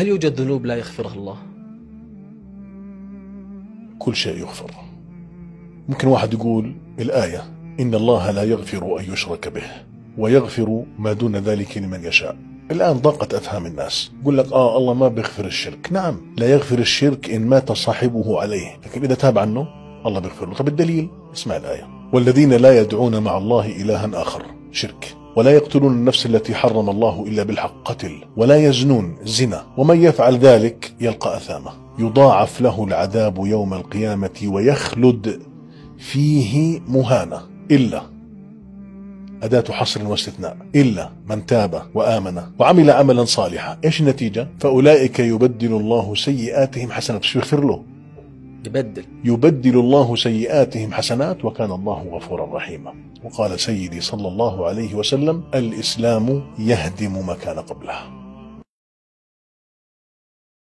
هل يوجد ذنوب لا يغفرها الله؟ كل شيء يغفر. ممكن واحد يقول الآية إن الله لا يغفر أن يشرك به ويغفر ما دون ذلك لمن يشاء. الآن ضاقت أفهام الناس، يقول لك الله ما بيغفر الشرك. نعم، لا يغفر الشرك إن مات صاحبه عليه، لكن إذا تاب عنه الله بيغفر له. طب الدليل؟ اسمع الآية: والذين لا يدعون مع الله إلها آخر، شرك، ولا يقتلون النفس التي حرم الله إلا بالحق، قتل، ولا يزنون، زنا، ومن يفعل ذلك يلقى أثامه يضاعف له العذاب يوم القيامة ويخلد فيه مهانة، إلا أداة حصر واستثناء، إلا من تاب وآمن وعمل عملا صالحا. إيش النتيجة؟ فأولئك يبدل الله سيئاتهم حسنات. شو يغفر له؟ يبدل الله سيئاتهم حسنات وكان الله غفورا رحيما. وقال سيدي صلى الله عليه وسلم: الإسلام يهدم ما كان قبله.